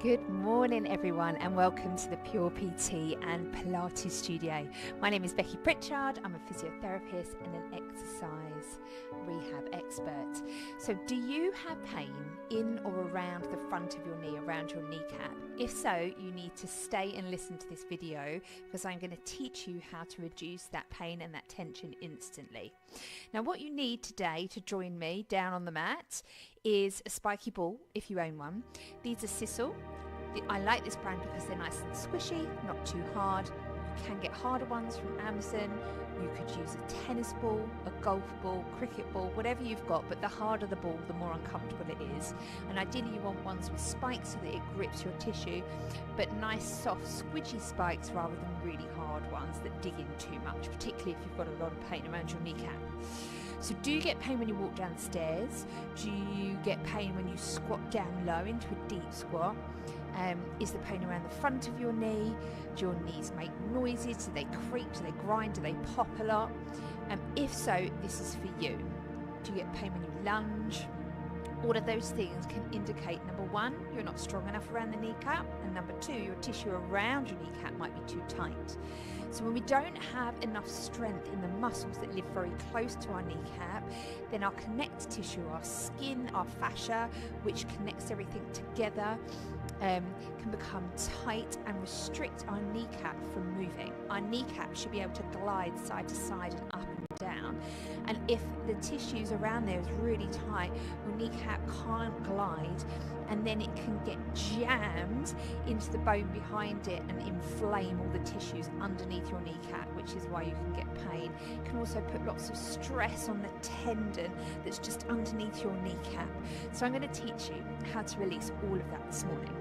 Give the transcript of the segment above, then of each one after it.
Good morning everyone and welcome to the Pure PT and Pilates studio. My name is Becky Pritchard. I'm a physiotherapist and an exercise rehab expert. So do you have pain in or around the front of your knee, around your kneecap? If so, you need to stay and listen to this video because I'm going to teach you how to reduce that pain and that tension instantly. Now what you need today to join me down on the mat is a spiky ball if you own one. These are Sissel. I like this brand because they're nice and squishy, not too hard. You can get harder ones from Amazon. You could use a tennis ball, a golf ball, cricket ball, whatever you've got, but the harder the ball, the more uncomfortable it is. And ideally you want ones with spikes so that it grips your tissue, but nice, soft, squidgy spikes rather than really hard ones that dig in too much, particularly if you've got a lot of pain around your kneecap. So do you get pain when you walk down the stairs? Do you get pain when you squat down low into a deep squat? Is the pain around the front of your knee? Do your knees make noises? Do they creak? Do they grind? Do they pop a lot? If so, this is for you. Do you get pain when you lunge? All of those things can indicate, number one, you're not strong enough around the kneecap, and number two, your tissue around your kneecap might be too tight. So when we don't have enough strength in the muscles that live very close to our kneecap, then our connective tissue, our skin, our fascia, which connects everything together, can become tight and restrict our kneecap from moving. Our kneecap should be able to glide side to side and up and down. And if the tissues around there is really tight, your kneecap can't glide, and then it can get jammed into the bone behind it and inflame all the tissues underneath your kneecap, which is why you can get pain. It can also put lots of stress on the tendon that's just underneath your kneecap. So I'm going to teach you how to release all of that this morning.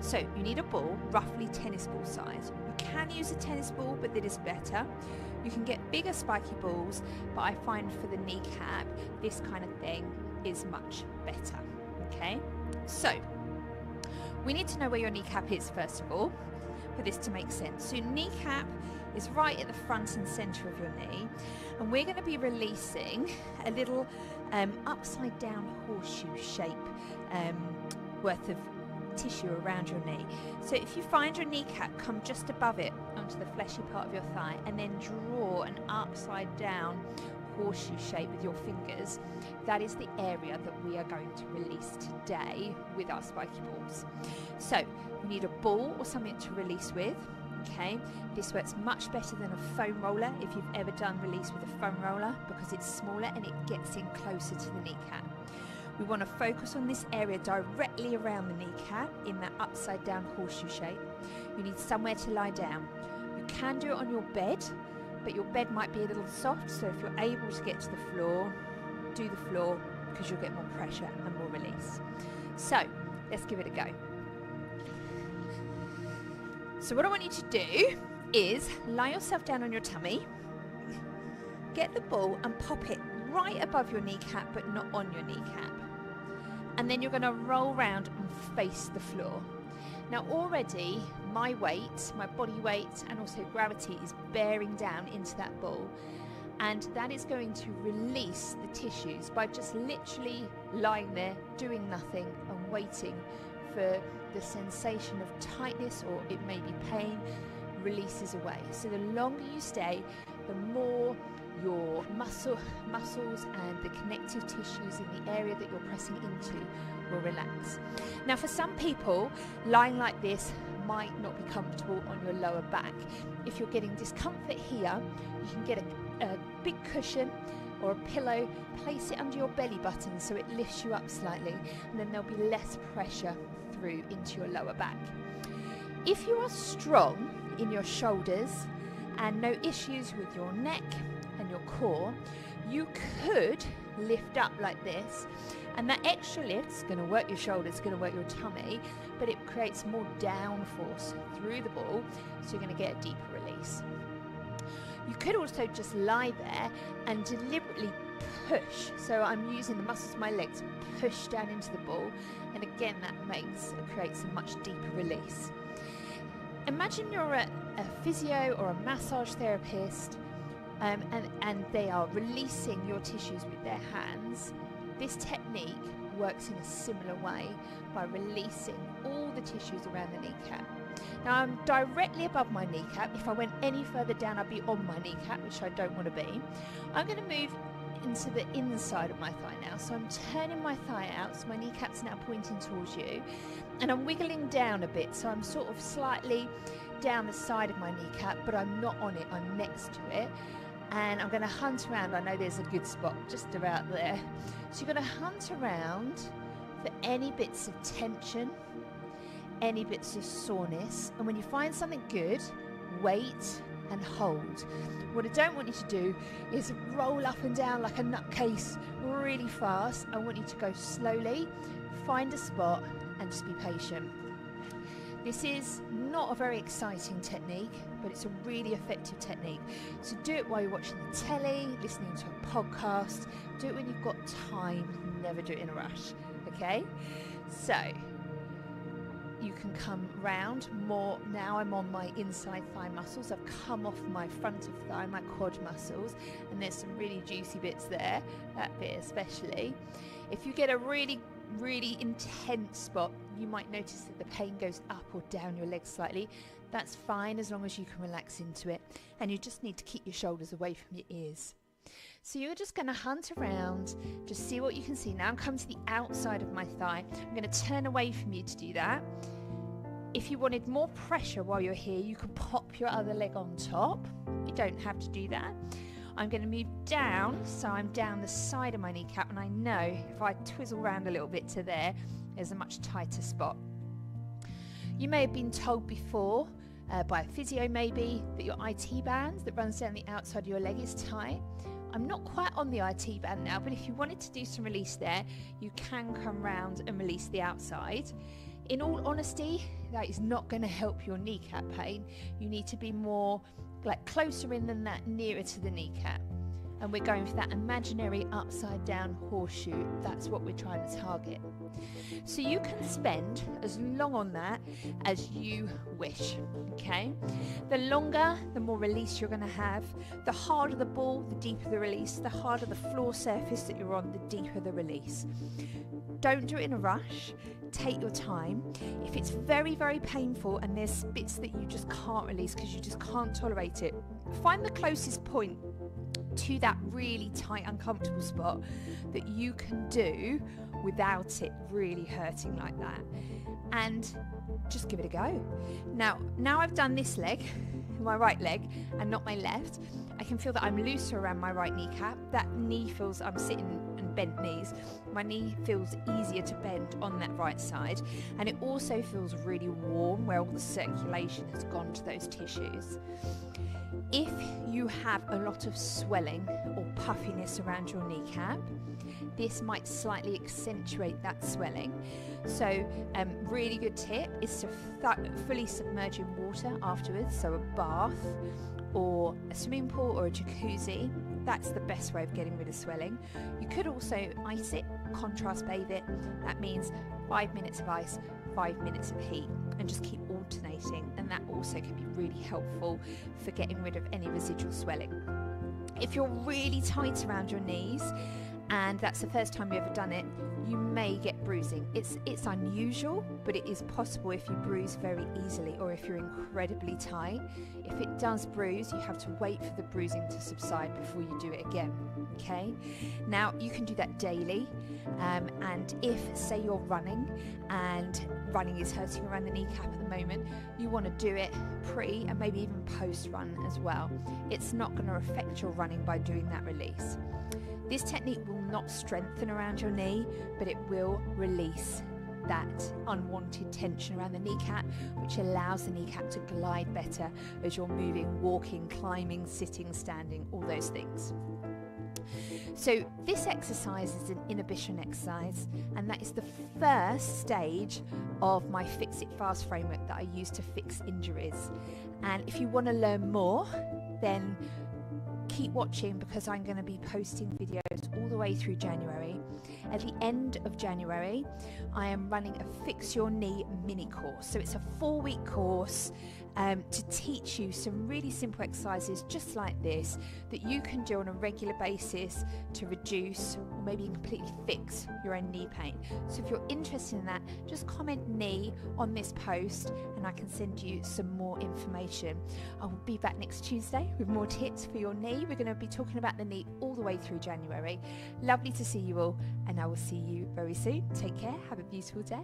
So you need a ball, roughly tennis ball size. You can use a tennis ball, but that is better. You can get bigger spiky balls, but I find for the kneecap, this kind of thing is much better. Okay, so we need to know where your kneecap is first of all for this to make sense. So kneecap is right at the front and center of your knee, and we're going to be releasing a little upside down horseshoe shape worth of tissue around your knee. So if you find your kneecap, come just above it onto the fleshy part of your thigh and then draw an upside down horseshoe shape with your fingers. That is the area that we are going to release today with our spiky balls. So you need a ball or something to release with. Okay, this works much better than a foam roller if you've ever done release with a foam roller, because it's smaller and it gets in closer to the kneecap. We want to focus on this area directly around the kneecap in that upside down horseshoe shape. You need somewhere to lie down. You can do it on your bed, but your bed might be a little soft, so if you're able to get to the floor, do the floor, because you'll get more pressure and more release. So let's give it a go. So what I want you to do is lie yourself down on your tummy, get the ball and pop it right above your kneecap but not on your kneecap. And then you're going to roll around and face the floor. Now already my weight, my body weight and also gravity is bearing down into that ball, and that is going to release the tissues by just literally lying there doing nothing and waiting for the sensation of tightness, or it may be pain, releases away. So the longer you stay, the more your muscles and the connective tissues in the area that you're pressing into will relax. Now for some people, lying like this might not be comfortable on your lower back. If you're getting discomfort here, you can get a big cushion or a pillow, place it under your belly button so it lifts you up slightly, and then there'll be less pressure through into your lower back. If you are strong in your shoulders and no issues with your neck and your core, you could lift up like this, and that extra lift is going to work your shoulders, going to work your tummy, but it creates more downforce through the ball, so you're going to get a deeper release. You could also just lie there and deliberately push, so I'm using the muscles of my legs, push down into the ball, and again that creates a much deeper release. Imagine you're a physio or a massage therapist, and they are releasing your tissues with their hands. This technique works in a similar way by releasing all the tissues around the kneecap. Now I'm directly above my kneecap. If I went any further down, I'd be on my kneecap, which I don't want to be. I'm going to move into the inside of my thigh now. So I'm turning my thigh out, so my kneecap's now pointing towards you. And I'm wiggling down a bit, so I'm sort of slightly down the side of my kneecap, but I'm not on it, I'm next to it. And I'm going to hunt around. I know there's a good spot just about there. So you're going to hunt around for any bits of tension, any bits of soreness, and when you find something good, wait and hold. What I don't want you to do is roll up and down like a nutcase really fast. I want you to go slowly, find a spot, and just be patient. This is not a very exciting technique, but it's a really effective technique. So do it while you're watching the telly, listening to a podcast. Do it when you've got time, never do it in a rush, okay? So you can come round more. Now I'm on my inside thigh muscles. I've come off my front of thigh, my quad muscles, and there's some really juicy bits there, that bit especially. If you get a really intense spot, you might notice that the pain goes up or down your legs slightly. That's fine as long as you can relax into it, and you just need to keep your shoulders away from your ears. So you're just going to hunt around, just see what you can see. Now I'm coming to the outside of my thigh. I'm going to turn away from you to do that. If you wanted more pressure while you're here, you could pop your other leg on top. You don't have to do that. I'm going to move down, so I'm down the side of my kneecap, and I know if I twizzle around a little bit to there's a much tighter spot. You may have been told before, by a physio maybe, that your IT band that runs down the outside of your leg is tight. I'm not quite on the IT band now, but if you wanted to do some release there, you can come round and release the outside. In all honesty, that is not going to help your kneecap pain. You need to be more like closer in than that, nearer to the kneecap. And we're going for that imaginary upside down horseshoe. That's what we're trying to target. So you can spend as long on that as you wish, okay? The longer, the more release you're going to have. The harder the ball, the deeper the release. The harder the floor surface that you're on, the deeper the release. Don't do it in a rush. Take your time. If it's very painful and there's bits that you just can't release because you just can't tolerate it, find the closest point to that really tight, uncomfortable spot that you can do without it really hurting like that, and just give it a go. Now I've done this leg, my right leg, and not my left. I can feel that I'm looser around my right kneecap. That knee feels, I'm sitting and bent knees. My knee feels easier to bend on that right side, and it also feels really warm where all the circulation has gone to those tissues. If you have a lot of swelling or puffiness around your kneecap, this might slightly accentuate that swelling. So really good tip is to fully submerge in water afterwards, so a bath or a swimming pool or a jacuzzi. That's the best way of getting rid of swelling. You could also ice it, contrast bathe it. That means 5 minutes of ice, 5 minutes of heat, and just keep alternating, and that also can be really helpful for getting rid of any residual swelling. If you're really tight around your knees and that's the first time you've ever done it, you may get bruising. It's unusual, but it is possible if you bruise very easily or if you're incredibly tight. If it does bruise, you have to wait for the bruising to subside before you do it again, okay? Now, you can do that daily, and if, say, you're running and running is hurting around the kneecap at the moment, you want to do it pre and maybe even post-run as well. It's not going to affect your running by doing that release. This technique will not strengthen around your knee, but it will release that unwanted tension around the kneecap, which allows the kneecap to glide better as you're moving, walking, climbing, sitting, standing, all those things. So this exercise is an inhibition exercise, and that is the first stage of my Fix It Fast framework that I use to fix injuries. And if you want to learn more, then keep watching, because I'm going to be posting videos all the way through January. At the end of January, I am running a Fix Your Knee mini course. So it's a 4-week course to teach you some really simple exercises just like this that you can do on a regular basis to reduce or maybe completely fix your own knee pain. So if you're interested in that, just comment knee on this post and I can send you some more information. I will be back next Tuesday with more tips for your knee. We're going to be talking about the knee all the way through January. Lovely to see you all, and I will see you very soon. Take care. Have a beautiful day.